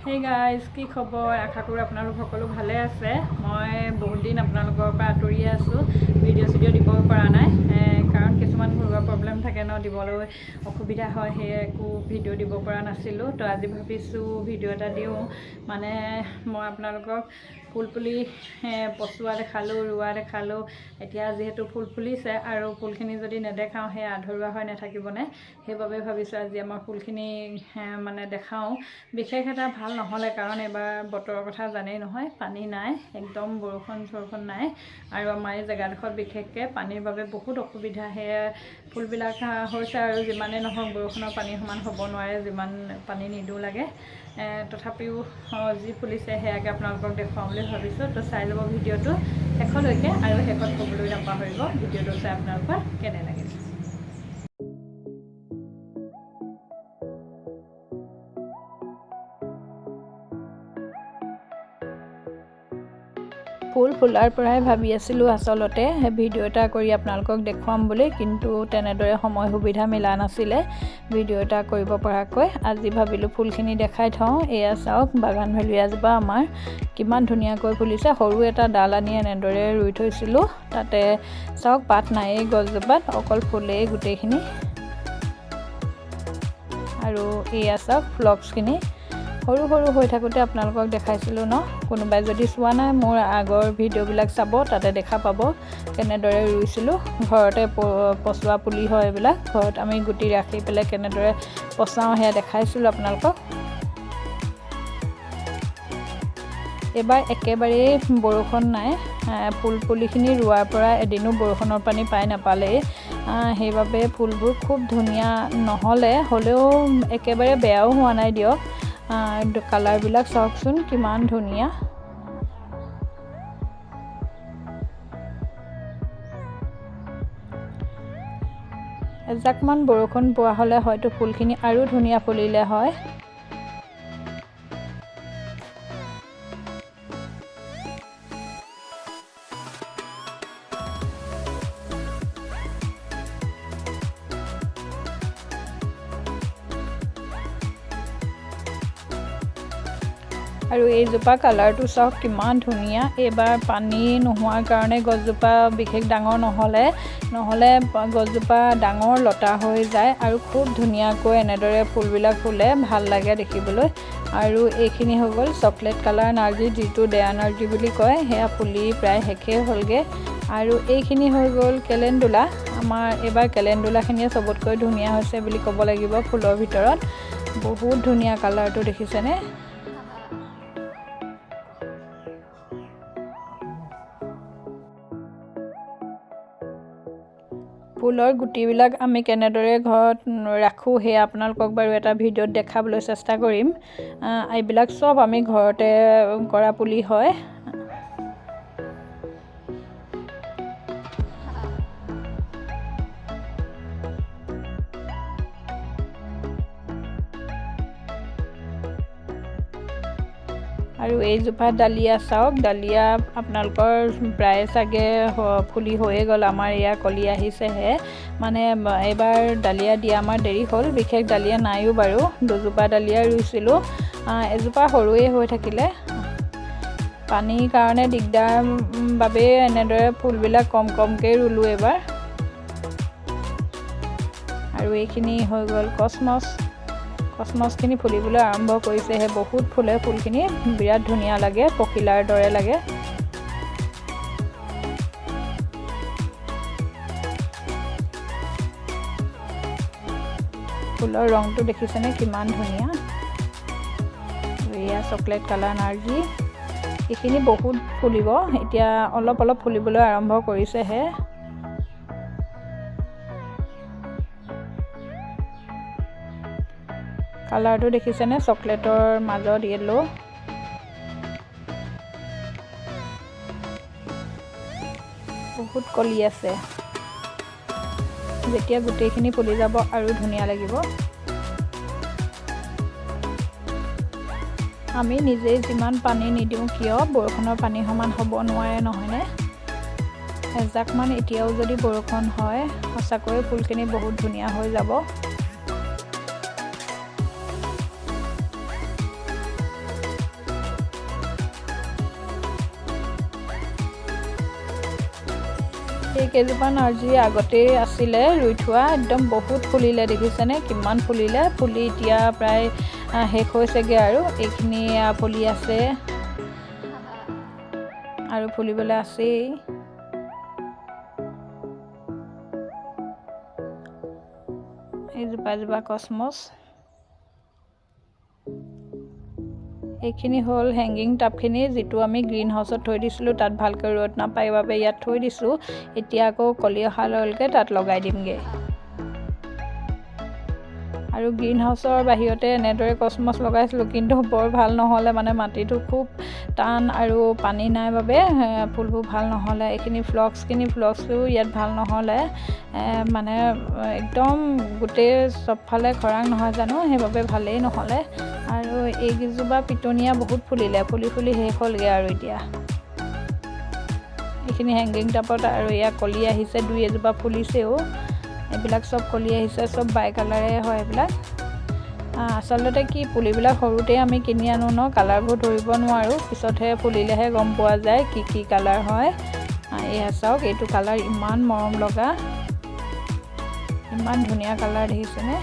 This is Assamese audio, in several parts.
Hey guys, কি খবৰ? আশা কৰোঁ আপোনালোক সকলো ভালে আছে। মই বহুত দিন আপোনালোকৰ পৰা আঁতৰি আছোঁ, ভিডিঅ' দিব পৰা নাই, কাৰণ কিছুমান ঘৰুৱা প্ৰব্লেম থাকে ন, দিবলৈ অসুবিধা হয়, সেয়ে একো ভিডিঅ' দিব পৰা নাছিলোঁ। তো আজি ভাবিছোঁ ভিডিঅ' এটা দিওঁ। মানে মই আপোনালোকক ফুল পুলি পচোৱা দেখালোঁ, ৰোৱা দেখালোঁ। এতিয়া যিহেতু ফুল ফুলিছে আৰু ফুলখিনি যদি নেদেখাওঁ সেই আধৰুৱা হৈ নাথাকিবনে, সেইবাবে ভাবিছোঁ আজি আমাৰ ফুলখিনি মানে দেখাওঁ। বিশেষ এটা ভাল নহ'লে, কাৰণ এবাৰ বতৰৰ কথা জানেই নহয়, পানী নাই, একদম বৰষুণ নাই, আৰু আমাৰ এই জেগাডোখৰত বিশেষকৈ পানীৰ বাবে বহুত অসুবিধা। সেয়ে ফুলবিলাক হৈছে, আৰু যিমানেই নহওক বৰষুণৰ পানী সমান হ'ব নোৱাৰে, যিমান পানী নিদিওঁ লাগে। তথাপিও যি ফুলিছে সেয়াকে আপোনালোকক দেখুৱাম বুলি ভাবিছোঁ। তো চাই ল'ব ভিডিঅ'টো শেষলৈকে, আৰু শেষত ক'বলৈ নাপাহৰিব ভিডিঅ'টো চাই আপোনালোকৰ কেনে লাগিল। ফুল ফুলাৰ পৰাই ভাবি আছিলোঁ আচলতে ভিডিঅ' এটা কৰি আপোনালোকক দেখুৱাম বুলি, কিন্তু তেনেদৰে সময় সুবিধা মিলা নাছিলে ভিডিঅ' এটা কৰিব পৰাকৈ। আজি ভাবিলোঁ ফুলখিনি দেখাই থওঁ। এয়া চাওক, বাগান ভেলিয়া এজোপা আমাৰ কিমান ধুনীয়াকৈ ফুলিছে। সৰু এটা ডাল আনি এনেদৰে ৰুই থৈছিলোঁ, তাতে চাওক পাত নায়েই গছজোপাত, অকল ফুলেই গোটেইখিনি। আৰু এয়া চাওক ফ্লক্সখিনি সৰু সৰু হৈ থাকোঁতে আপোনালোকক দেখাইছিলোঁ ন। কোনোবাই যদি চোৱা নাই মোৰ আগৰ ভিডিঅ'বিলাক চাব, তাতে দেখা পাব কেনেদৰে ৰুইছিলোঁ। ঘৰতে পচোৱা পুলি হয় এইবিলাক, ঘৰত আমি গুটি ৰাখি পেলাই কেনেদৰে পচাওঁ সেয়া দেখাইছিলোঁ আপোনালোকক। এইবাৰ একেবাৰেই বৰষুণ নাই, ফুল পুলিখিনি ৰোৱাৰ পৰা এদিনো বৰষুণৰ পানী পাই নাপালেই, সেইবাবে ফুলবোৰ খুব ধুনীয়া হ'লেও একেবাৰে বেয়াও হোৱা নাই দিয়ক। কালাৰবিলাক চাওকচোন কিমান ধুনীয়া। এজাকমান বৰষুণ পোৱা হ'লে হয়তো ফুলখিনি আৰু ধুনীয়া ফুলিলে হয়। আৰু এইজোপা কালাৰটো চাওক কিমান ধুনীয়া। এইবাৰ পানী নোহোৱাৰ কাৰণে গছজোপা বিশেষ ডাঙৰ নহ'লে গছজোপা ডাঙৰ লতা হৈ যায়, আৰু খুব ধুনীয়াকৈ এনেদৰে ফুলবিলাক ফুলে, ভাল লাগে দেখিবলৈ। আৰু এইখিনি হৈ গ'ল চকলেট কালাৰ নাৰ্জী, যিটো ডেয়া নাৰ্জী বুলি কয়, সেয়া ফুলি প্ৰায় শেষেই হ'লগৈ। আৰু এইখিনি হৈ গ'ল কেলেণ্ডুলা। আমাৰ এইবাৰ কেলেণ্ডুলাখিনিয়ে চবতকৈ ধুনীয়া হৈছে বুলি ক'ব লাগিব ফুলৰ ভিতৰত। বহুত ধুনীয়া কালাৰটো দেখিছেনে। ফুলৰ গুটিবিলাক আমি কেনেদৰে ঘৰত ৰাখোঁ সেয়া আপোনালোকক বাৰু এটা ভিডিঅ'ত দেখাবলৈ চেষ্টা কৰিম। এইবিলাক চব আমি ঘৰতে কৰা পুলি হয়। আৰু এইজোপা ডালিয়া চাওক, ডালিয়া আপোনালোকৰ প্ৰায় চাগে ফুলি হৈয়ে গ'ল, আমাৰ এয়া কলি আহিছেহে। মানে এইবাৰ ডালিয়া দিয়া আমাৰ দেৰি হ'ল, বিশেষ ডালিয়া নাইও বাৰু, দুজোপা ডালিয়া ৰুইছিলোঁ, এজোপা সৰুৱে হৈ থাকিলে। পানীৰ কাৰণে দিগদাৰ বাবেই এনেদৰে ফুলবিলাক কমকৈ ৰুলোঁ এইবাৰ। আৰু এইখিনি হৈ গ'ল কচমছখিনি ফুলিবলৈ আৰম্ভ কৰিছেহে, বহুত ফুলে ফুলখিনি, বিৰাট ধুনীয়া লাগে, পখিলাৰ দৰে লাগে। ফুলৰ ৰংটো দেখিছেনে কিমান ধুনীয়া। এয়া চকলেট কালাৰ নাৰ্জী, এইখিনি বহুত ফুলিব, এতিয়া অলপ ফুলিবলৈ আৰম্ভ কৰিছেহে। কালাৰটো দেখিছেনে, চকলেটৰ মাজত য়েল্লো। বহুত কলি আছে, যেতিয়া গোটেইখিনি ফুলি যাব আৰু ধুনীয়া লাগিব। আমি নিজেই যিমান পানী নিদিওঁ কিয় বৰষুণৰ পানী সমান হ'ব নোৱাৰে, নহয়নে। এজাকমান এতিয়াও যদি বৰষুণ হয় সঁচাকৈ ফুলখিনি বহুত ধুনীয়া হৈ যাব। এই কেইজোপা নাৰ্জী আগতেই আছিলে ৰুই থোৱা, একদম বহুত ফুলিলে দেখিছেনে, কিমান ফুলিলে। ফুলি এতিয়া প্ৰায় শেষ হৈছেগৈ আৰু এইখিনি ফুলি আছে আৰু ফুলিবলৈ আছেই। এইজোপা কসমছ। এইখিনি হ'ল হেংগিং টাবখিনি, যিটো আমি গ্ৰীণ হাউচত থৈ দিছিলোঁ, তাত ভালকৈ ৰ'দ নাপায় বাবে ইয়াত থৈ দিছোঁ। এতিয়া আকৌ কলি অহা লগে তাত লগাই দিমগৈ। আৰু গ্ৰীণ হাউচৰ বাহিৰতে এনেদৰে কসমছ লগাইছিলোঁ, কিন্তু বৰ ভাল নহ'লে, মানে মাটিটো খুব টান আৰু পানী নাই বাবে ফুলবোৰ ভাল নহ'লে। এইখিনি ফ্লক্সটো ইয়াত ভাল নহ'লে, মানে একদম গোটেই চবফালে খৰাং নহয় জানো, সেইবাবে ভালেই নহ'লে। আৰু এইকেইজোপা পিটনিয়া বহুত ফুলিলে, ফুলি শেষ হ'লগৈ আৰু এতিয়া। এইখিনি হেংগিং টাবত আৰু এয়া কলি আহিছে, দুই এজোপা ফুলিছেও। এইবিলাক চব কলি আহিছে, চব বাই কালাৰে হয় এইবিলাক। আচলতে কি, পুলিবিলাক সৰুতেই আমি কিনি আনো ন, কালাৰবোৰ ধৰিব নোৱাৰোঁ, পিছতহে ফুলিলেহে গম পোৱা যায় কি কালাৰ হয়। এয়া চাওক, এইটো কালাৰ ইমান মৰম লগা, ইমান ধুনীয়া কালাৰ দেখিছেনে।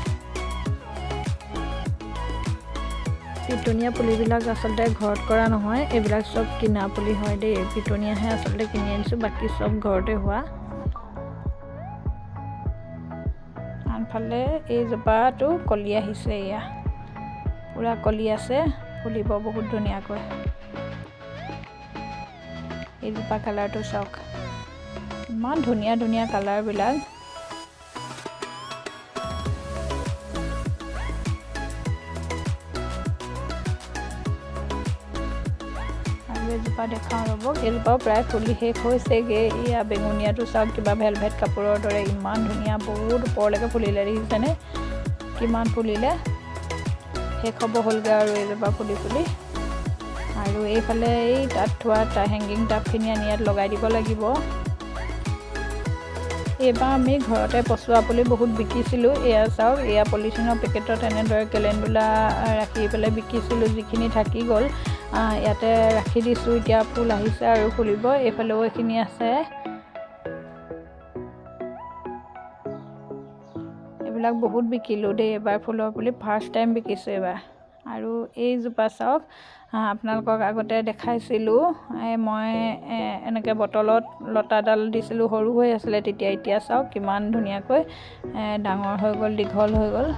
পিটনিয়া পুলিবিলাক আচলতে ঘৰত কৰা নহয়, এইবিলাক চব কিনা পুলি হয় দেই। পিটনিয়াহে আচলতে কিনি আনিছোঁ, বাকী চব ঘৰতে হোৱা। আনফালে এইজোপাটো কলি আহিছে, এয়া পূৰা কলি আছে, ফুলিব বহুত ধুনীয়াকৈ। এইজোপা কালাৰটো চাওক, ইমান ধুনীয়া কালাৰবিলাক। এজোপা দেখাওঁ ৰ'ব, এইজোপাও প্ৰায় ফুলি শেষ হৈছেগৈ। এয়া বেঙুনীয়াটো চাওক, কিবা ভেলভেট কাপোৰৰ দৰে ইমান ধুনীয়া, বহুত ওপৰলৈকে ফুলিলে দেখিছেনে, কিমান ফুলিলে। শেষ হ'ব হ'লগৈ আৰু এইজোপা ফুলি। আৰু এইফালে এই তাত থোৱা হেংগিং টাবখিনি আনি ইয়াত লগাই দিব লাগিব। এইবাৰ আমি ঘৰতে পচোৱা পুলি বহুত বিকিছিলোঁ। এয়া চাওক, এয়া পলিথিনৰ পেকেটত এনেদৰে কেলেণ্ডুলা ৰাখি পেলাই বিকিছিলোঁ, যিখিনি থাকি গ'ল ইয়াতে ৰাখি দিছোঁ। এতিয়া ফুল আহিছে আৰু ফুলিব। এইফালেও এইখিনি আছে। এইবিলাক বহুত বিকিলোঁ দেই এইবাৰ, ফুলৰ পুলি ফাৰ্ষ্ট টাইম বিকিছোঁ এইবাৰ। আৰু এইজোপা চাওক, আপোনালোকক আগতে দেখাইছিলোঁ, মই এনেকৈ বটলত লতাডাল দিছিলোঁ, সৰু হৈ আছিলে তেতিয়া। এতিয়া চাওক কিমান ধুনীয়াকৈ ডাঙৰ হৈ গ'ল, দীঘল হৈ গ'ল।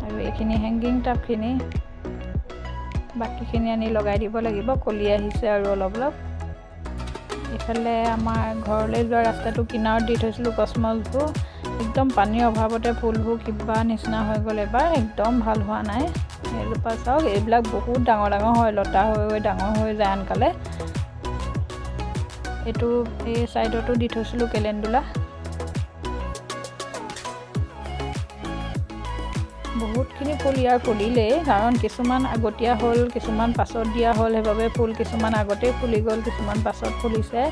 আৰু এইখিনি হেংগিং টাবখিনি, বাকীখিনি আনি লগাই দিব লাগিব। কলি আহিছে আৰু অলপ। এইফালে আমাৰ ঘৰলৈ যোৱা ৰাস্তাটো কিনাৰত দি থৈছিলোঁ কসমছবোৰ, একদম পানীৰ অভাৱতে ফুলবোৰ কিবা নিচিনা হৈ গ'ল এবাৰ, একদম ভাল হোৱা নাই। এইজোপা চাওক, এইবিলাক বহুত ডাঙৰ হয়, লতা হৈ ডাঙৰ হৈ যায় আনকালে। এইটো এই ছাইডতো দি থৈছিলোঁ কেলেণ্ডুলা। বহুতখিনি ফুল ইয়াৰ ফুলিলেই, কাৰণ কিছুমান আগতীয়া হ'ল, কিছুমান পাছত দিয়া হ'ল, সেইবাবে ফুল কিছুমান আগতেই ফুলি গ'ল, কিছুমান পাছত ফুলিছে।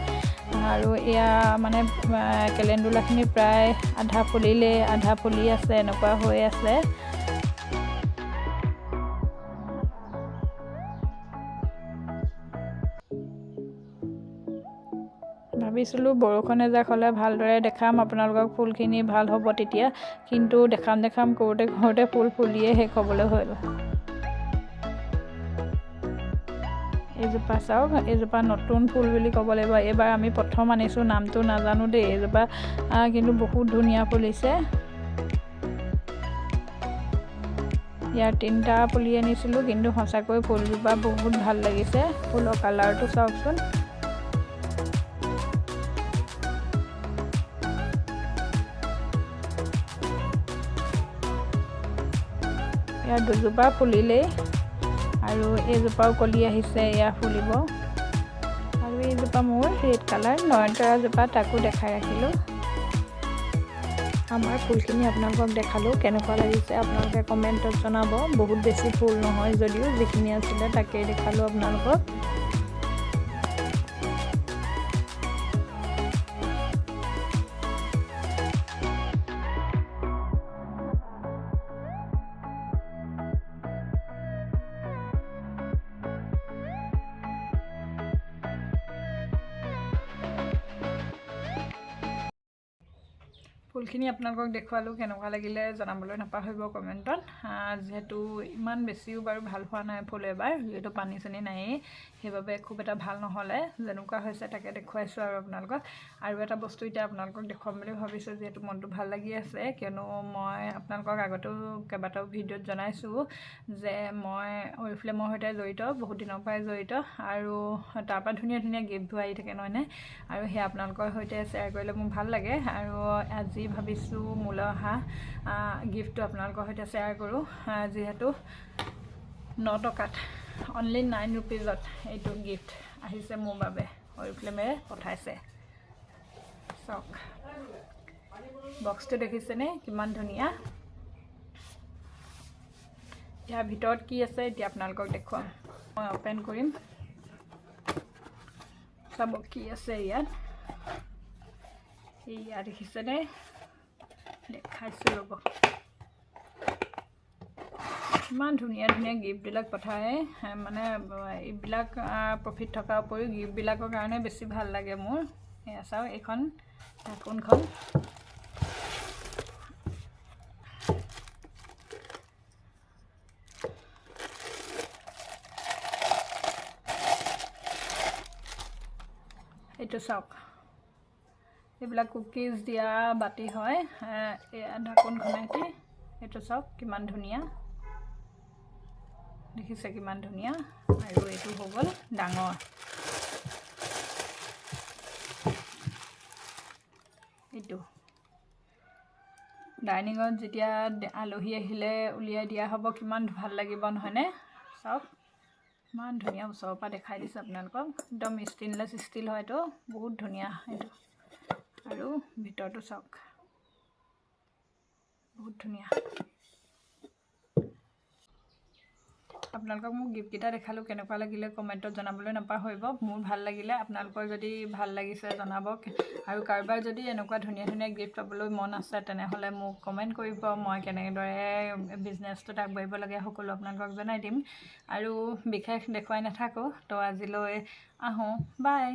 আৰু এয়া মানে কেলেণ্ডুলাখিনি প্ৰায় আধা ফুলিলে, আধা ফুলি আছে, এনেকুৱা হৈ আছে। ভাবিছিলোঁ বৰষুণ এজাক হ'লে ভালদৰে দেখাম আপোনালোকক, ফুলখিনি ভাল হ'ব তেতিয়া, কিন্তু দেখাম কৰোঁতে ফুল ফুলিয়ে শেষ হ'বলৈ হ'ল। এইজোপা চাওক, এইজোপা নতুন ফুল বুলি ক'ব লাগিব। এইবাৰ আমি প্ৰথম আনিছোঁ, নামটো নাজানো দেই। এইজোপা কিন্তু বহুত ধুনীয়া ফুলিছে। ইয়াৰ 3টা পুলি আনিছিলোঁ, কিন্তু সঁচাকৈ ফুলজোপা বহুত ভাল লাগিছে। ফুলৰ কালাৰটো চাওকচোন। ইয়াৰ দুজোপা ফুলিলেই, আৰু এইজোপাও কলি আহিছে, এয়া ফুলিব। আৰু এইজোপা মোৰ ৰেড কালাৰ নয়নতৰাজোপা, তাকো দেখাই ৰাখিলোঁ। আমাৰ ফুলখিনি আপোনালোকক দেখালোঁ, কেনেকুৱা লাগিছে আপোনালোকে কমেণ্টত জনাব। বহুত বেছি ফুল নহয় যদিও, যিখিনি আছিলে তাকেই দেখালোঁ আপোনালোকক। ফুলখিনি আপোনালোকক দেখুৱালোঁ, কেনেকুৱা লাগিলে জনাবলৈ নাপাহৰিব কমেণ্টত। যিহেতু ইমান বেছিও বাৰু ভাল হোৱা নাই ফুল এবাৰ, যিহেতু পানী চানী নায়েই, সেইবাবে খুব এটা ভাল নহ'লে, যেনেকুৱা হৈছে তাকে দেখুৱাইছোঁ আৰু আপোনালোকক। আৰু এটা বস্তু এতিয়া আপোনালোকক দেখুৱাম বুলি ভাবিছোঁ, যিহেতু মনটো ভাল লাগি আছে, কিয়নো মই আপোনালোকক আগতেও কেইবাটাও ভিডিঅ'ত জনাইছোঁ যে মই অৰিফ্লেমৰ সৈতে জড়িত, বহুত দিনৰ পৰাই জড়িত, আৰু তাৰপৰা ধুনীয়া ধুনীয়া গিফ্টবোৰ আহি থাকে নহয়নে, আৰু সেয়া আপোনালোকৰ সৈতে শ্বেয়াৰ কৰিলে মোৰ ভাল লাগে। আৰু আজি ভাবিছোঁ মোলৈ অহা গিফ্টটো আপোনালোকৰ সৈতে শ্বেয়াৰ কৰোঁ, যিহেতু 9 টকাত, অনলি 9 ৰুপিজত এইটো গিফ্ট আহিছে মোৰ বাবে, অৰিফ্লেমেৰে পঠাইছে। চাওক বক্সটো দেখিছেনে কিমান ধুনীয়া। ইয়াৰ ভিতৰত কি আছে এতিয়া আপোনালোকক দেখুৱাম, মই অ'পেন কৰিম, চাব কি আছে ইয়াত। ইয়াত দেখিছেনে, দেখাইছোঁ ৰ'ব, ইমান ধুনীয়া ধুনীয়া গিফ্টবিলাক পঠায়, মানে এইবিলাক প্ৰফিট থকাৰ উপৰিও গিফ্টবিলাকৰ কাৰণে বেছি ভাল লাগে মোৰ। এয়া চাওক, এইখন ঢাকোনখন, এইটো চাওক, এইবিলাক কুকিজ দিয়া বাতি হয়, এয়া ঢাকোনখনেদি, এইটো চাওক কিমান ধুনীয়া, দেখিছে কিমান ধুনীয়া। আৰু এইটো হৈ গ'ল ডাঙৰ, এইটো ডাইনিঙত যেতিয়া আলহী আহিলে উলিয়াই দিয়া হ'ব, কিমান ভাল লাগিব নহয়নে। চাওক ইমান ধুনীয়া, ওচৰৰ পৰা দেখাই দিছোঁ আপোনালোকক, একদম ষ্টেইনলেছ ষ্টীল হয়তো, বহুত ধুনীয়া এইটো। আৰু ভিতৰটো চাওক, বহুত ধুনীয়া। আপোনালোকক মোক গিফ্টকেইটা দেখালোঁ, কেনেকুৱা লাগিলে কমেণ্টত জনাবলৈ নাপাহৰিব। মোৰ ভাল লাগিলে, আপোনালোকৰ যদি ভাল লাগিছে জনাব। আৰু কাৰোবাৰ যদি এনেকুৱা ধুনীয়া ধুনীয়া গিফ্ট পাবলৈ মন আছে, তেনেহ'লে মোক কমেণ্ট কৰিব, মই কেনেদৰে বিজনেছটোত আগবাঢ়িব লাগে সকলো আপোনালোকক জনাই দিম। আৰু বিশেষ দেখুৱাই নাথাকোঁ, তো আজিলৈ আহোঁ, বাই।